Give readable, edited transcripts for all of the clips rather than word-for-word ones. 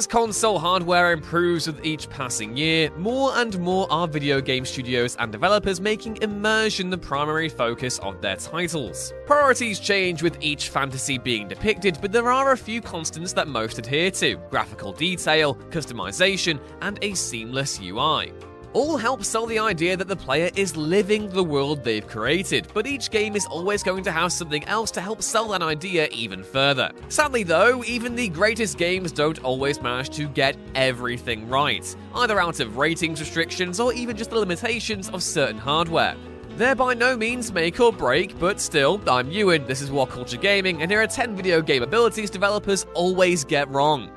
As console hardware improves with each passing year, more and more are video game studios and developers making immersion the primary focus of their titles. Priorities change with each fantasy being depicted, but there are a few constants that most adhere to: graphical detail, customization, and a seamless UI. All help sell the idea that the player is living the world they've created, but each game is always going to have something else to help sell that idea even further. Sadly though, even the greatest games don't always manage to get everything right, either out of ratings restrictions or even just the limitations of certain hardware. They're by no means make or break, but still, I'm Ewan, this is What Culture Gaming, and here are 10 video game abilities developers always get wrong.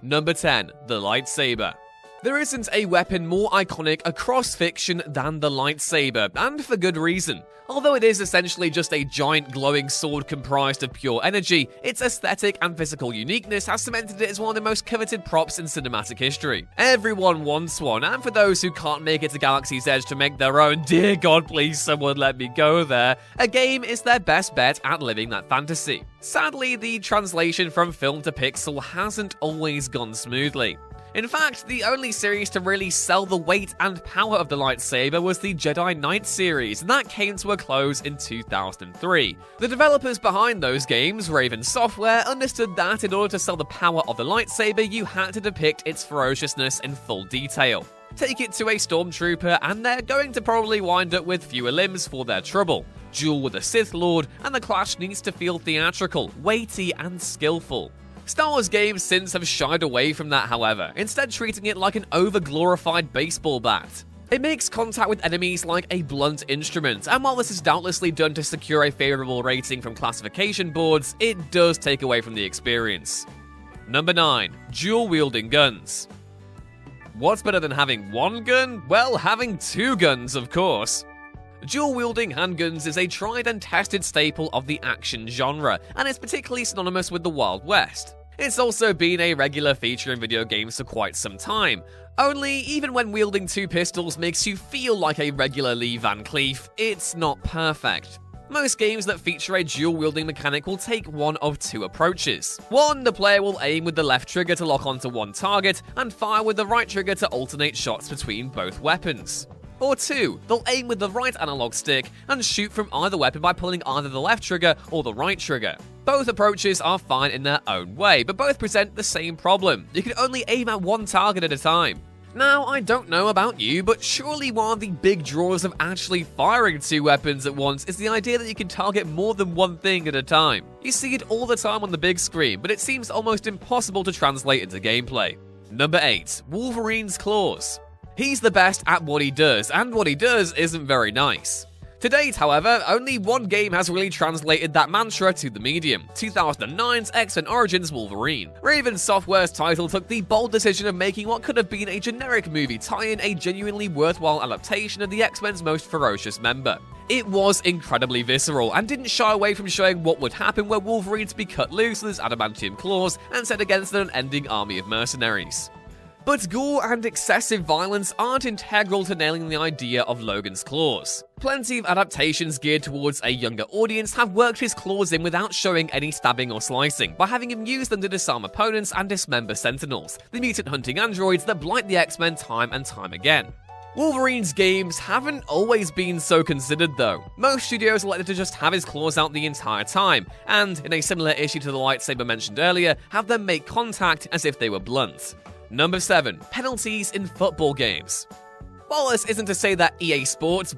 Number 10. The lightsaber. There isn't a weapon more iconic across fiction than the lightsaber, and for good reason. Although it is essentially just a giant glowing sword comprised of pure energy, its aesthetic and physical uniqueness has cemented it as one of the most coveted props in cinematic history. Everyone wants one, and for those who can't make it to Galaxy's Edge to make their own, dear God please someone let me go there, a game is their best bet at living that fantasy. Sadly, the translation from film to pixel hasn't always gone smoothly. In fact, the only series to really sell the weight and power of the lightsaber was the Jedi Knight series, and that came to a close in 2003. The developers behind those games, Raven Software, understood that in order to sell the power of the lightsaber, you had to depict its ferociousness in full detail. Take it to a stormtrooper, and they're going to probably wind up with fewer limbs for their trouble. Duel with a Sith Lord, and the clash needs to feel theatrical, weighty, and skillful. Star Wars games since have shied away from that, however, instead treating it like an over-glorified baseball bat. It makes contact with enemies like a blunt instrument, and while this is doubtlessly done to secure a favourable rating from classification boards, it does take away from the experience. Number 9. Dual-wielding guns. What's better than having one gun? Well, having two guns, of course. Dual-wielding handguns is a tried and tested staple of the action genre, and it's particularly synonymous with the Wild West. It's also been a regular feature in video games for quite some time. Only, even when wielding two pistols makes you feel like a regular Lee Van Cleef, it's not perfect. Most games that feature a dual-wielding mechanic will take one of two approaches. One, the player will aim with the left trigger to lock onto one target, and fire with the right trigger to alternate shots between both weapons. Or two, they'll aim with the right analog stick and shoot from either weapon by pulling either the left trigger or the right trigger. Both approaches are fine in their own way, but both present the same problem: you can only aim at one target at a time. Now, I don't know about you, but surely one of the big draws of actually firing two weapons at once is the idea that you can target more than one thing at a time. You see it all the time on the big screen, but it seems almost impossible to translate into gameplay. Number 8. Wolverine's claws. He's the best at what he does, and what he does isn't very nice. To date, however, only one game has really translated that mantra to the medium: 2009's X-Men Origins Wolverine. Raven Software's title took the bold decision of making what could have been a generic movie tie-in a genuinely worthwhile adaptation of the X-Men's most ferocious member. It was incredibly visceral, and didn't shy away from showing what would happen were Wolverine to be cut loose with his adamantium claws and set against an unending army of mercenaries. But gore and excessive violence aren't integral to nailing the idea of Logan's claws. Plenty of adaptations geared towards a younger audience have worked his claws in without showing any stabbing or slicing, by having him use them to disarm opponents and dismember Sentinels, the mutant hunting androids that blight the X-Men time and time again. Wolverine's games haven't always been so considered though. Most studios elected to just have his claws out the entire time, and, in a similar issue to the lightsaber mentioned earlier, have them make contact as if they were blunt. Number 7. Penalties in football games. While this isn't to say that EA Sports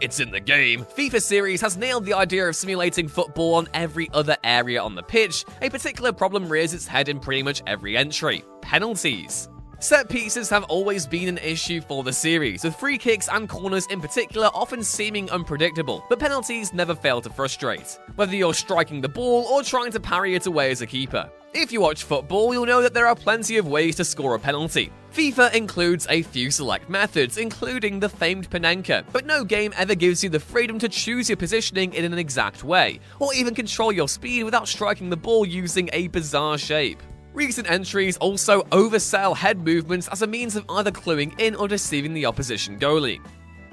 (it's in the game) FIFA series has nailed the idea of simulating football on every other area on the pitch, a particular problem rears its head in pretty much every entry: penalties. Set pieces have always been an issue for the series, with free kicks and corners in particular often seeming unpredictable, but penalties never fail to frustrate, whether you're striking the ball or trying to parry it away as a keeper. If you watch football, you'll know that there are plenty of ways to score a penalty. FIFA includes a few select methods, including the famed Penenka, but no game ever gives you the freedom to choose your positioning in an exact way, or even control your speed without striking the ball using a bizarre shape. Recent entries also oversell head movements as a means of either cluing in or deceiving the opposition goalie.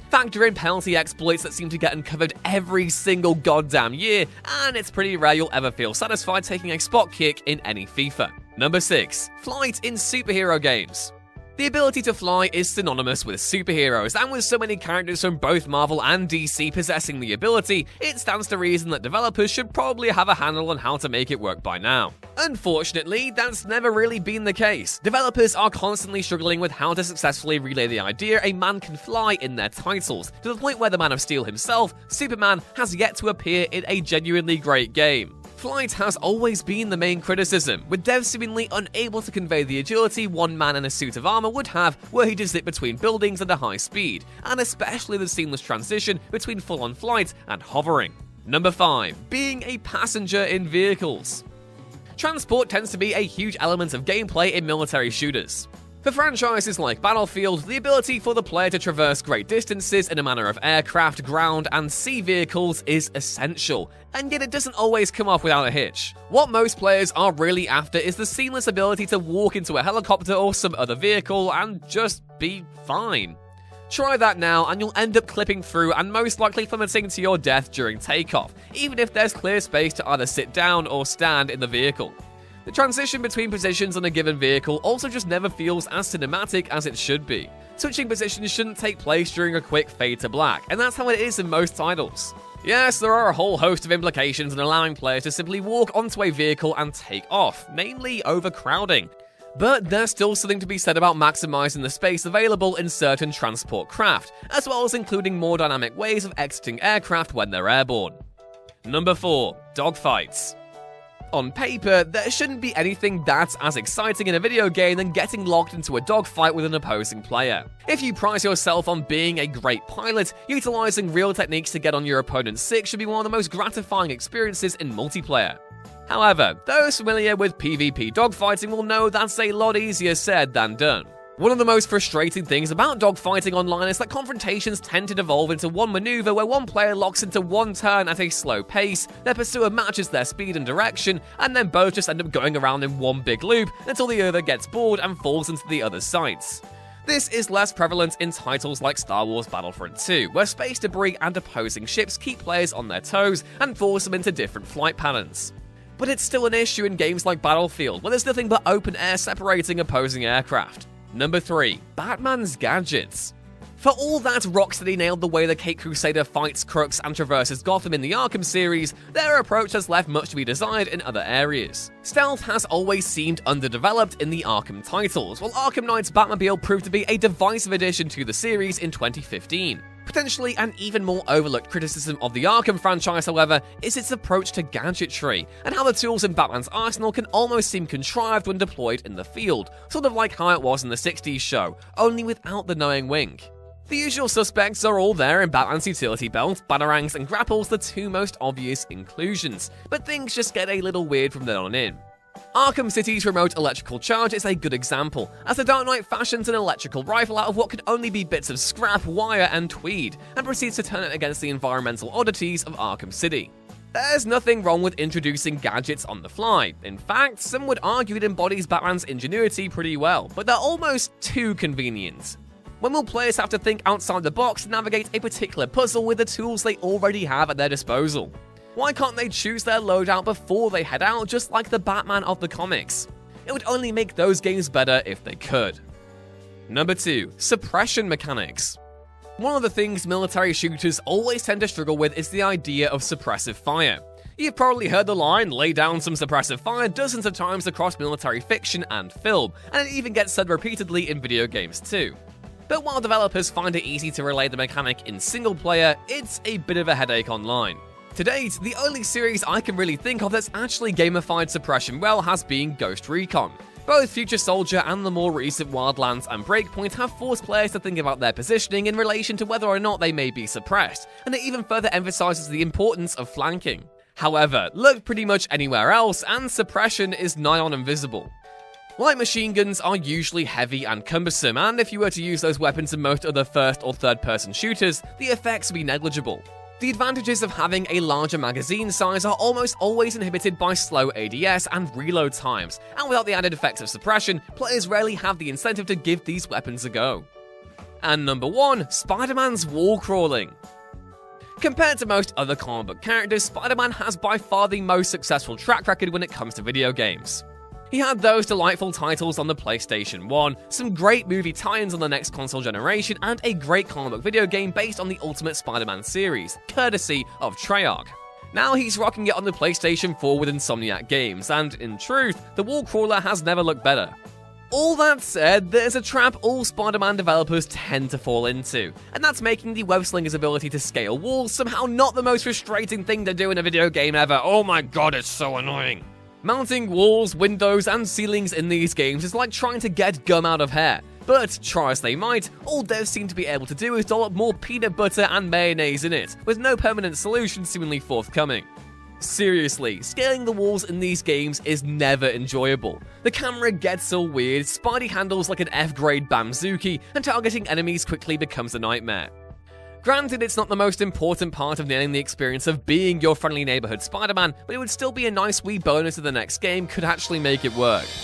Factor in penalty exploits that seem to get uncovered every single goddamn year, and it's pretty rare you'll ever feel satisfied taking a spot kick in any FIFA. Number 6. Flight in superhero games. The ability to fly is synonymous with superheroes, and with so many characters from both Marvel and DC possessing the ability, it stands to reason that developers should probably have a handle on how to make it work by now. Unfortunately, that's never really been the case. Developers are constantly struggling with how to successfully relay the idea a man can fly in their titles, to the point where the Man of Steel himself, Superman, has yet to appear in a genuinely great game. Flight has always been the main criticism, with devs seemingly unable to convey the agility one man in a suit of armor would have were he to zip between buildings at a high speed, and especially the seamless transition between full-on flight and hovering. Number 5. Being a passenger in vehicles. Transport tends to be a huge element of gameplay in military shooters. For franchises like Battlefield, the ability for the player to traverse great distances in a manner of aircraft, ground, and sea vehicles is essential, and yet it doesn't always come off without a hitch. What most players are really after is the seamless ability to walk into a helicopter or some other vehicle and just be fine. Try that now and you'll end up clipping through and most likely plummeting to your death during takeoff, even if there's clear space to either sit down or stand in the vehicle. The transition between positions on a given vehicle also just never feels as cinematic as it should be. Switching positions shouldn't take place during a quick fade to black, and that's how it is in most titles. Yes, there are a whole host of implications in allowing players to simply walk onto a vehicle and take off, namely overcrowding. But there's still something to be said about maximizing the space available in certain transport craft, as well as including more dynamic ways of exiting aircraft when they're airborne. Number 4. Dogfights. On paper, there shouldn't be anything that's as exciting in a video game than getting locked into a dogfight with an opposing player. If you prize yourself on being a great pilot, utilizing real techniques to get on your opponent's sick should be one of the most gratifying experiences in multiplayer. However, those familiar with PvP dogfighting will know that's a lot easier said than done. One of the most frustrating things about dogfighting online is that confrontations tend to devolve into one maneuver where one player locks into one turn at a slow pace, their pursuer matches their speed and direction, and then both just end up going around in one big loop until the other gets bored and falls into the other's sights. This is less prevalent in titles like Star Wars Battlefront 2, where space debris and opposing ships keep players on their toes and force them into different flight patterns. But it's still an issue in games like Battlefield, where there's nothing but open air separating opposing aircraft. Number 3. Batman's gadgets. For all that Rocksteady nailed the way the Caped Crusader fights crooks and traverses Gotham in the Arkham series, their approach has left much to be desired in other areas. Stealth has always seemed underdeveloped in the Arkham titles, while Arkham Knight's Batmobile proved to be a divisive addition to the series in 2015. Potentially an even more overlooked criticism of the Arkham franchise, however, is its approach to gadgetry, and how the tools in Batman's arsenal can almost seem contrived when deployed in the field, sort of like how it was in the 60s show, only without the knowing wink. The usual suspects are all there in Batman's utility belt, batarangs and grapples, the two most obvious inclusions, but things just get a little weird from then on in. Arkham City's remote electrical charge is a good example, as the Dark Knight fashions an electrical rifle out of what could only be bits of scrap, wire, and tweed, and proceeds to turn it against the environmental oddities of Arkham City. There's nothing wrong with introducing gadgets on the fly. In fact, some would argue it embodies Batman's ingenuity pretty well, but they're almost too convenient. When will players have to think outside the box to navigate a particular puzzle with the tools they already have at their disposal? Why can't they choose their loadout before they head out, just like the Batman of the comics? It would only make those games better if they could. Number 2. Suppression mechanics. One of the things military shooters always tend to struggle with is the idea of suppressive fire. You've probably heard the line, lay down some suppressive fire, dozens of times across military fiction and film, and it even gets said repeatedly in video games too. But while developers find it easy to relay the mechanic in single player, it's a bit of a headache online. To date, the only series I can really think of that's actually gamified suppression well has been Ghost Recon. Both Future Soldier and the more recent Wildlands and Breakpoint have forced players to think about their positioning in relation to whether or not they may be suppressed, and it even further emphasizes the importance of flanking. However, look pretty much anywhere else and suppression is nigh on invisible. Light machine guns are usually heavy and cumbersome, and if you were to use those weapons in most other first or third person shooters, the effects would be negligible. The advantages of having a larger magazine size are almost always inhibited by slow ADS and reload times, and without the added effects of suppression, players rarely have the incentive to give these weapons a go. And number 1, Spider-Man's wall crawling. Compared to most other comic book characters, Spider-Man has by far the most successful track record when it comes to video games. He had those delightful titles on the PlayStation 1, some great movie tie-ins on the next console generation, and a great comic book video game based on the Ultimate Spider-Man series, courtesy of Treyarch. Now he's rocking it on the PlayStation 4 with Insomniac Games, and in truth, the wall crawler has never looked better. All that said, there's a trap all Spider-Man developers tend to fall into, and that's making the web-slinger's ability to scale walls somehow not the most frustrating thing to do in a video game ever. Oh my god, it's so annoying. Mounting walls, windows, and ceilings in these games is like trying to get gum out of hair. But, try as they might, all devs seem to be able to do is dollop more peanut butter and mayonnaise in it, with no permanent solution seemingly forthcoming. Seriously, scaling the walls in these games is never enjoyable. The camera gets all weird, Spidey handles like an F-grade Bamzuki, and targeting enemies quickly becomes a nightmare. Granted, it's not the most important part of nailing the experience of being your friendly neighborhood Spider-Man, but it would still be a nice wee bonus if the next game could actually make it work.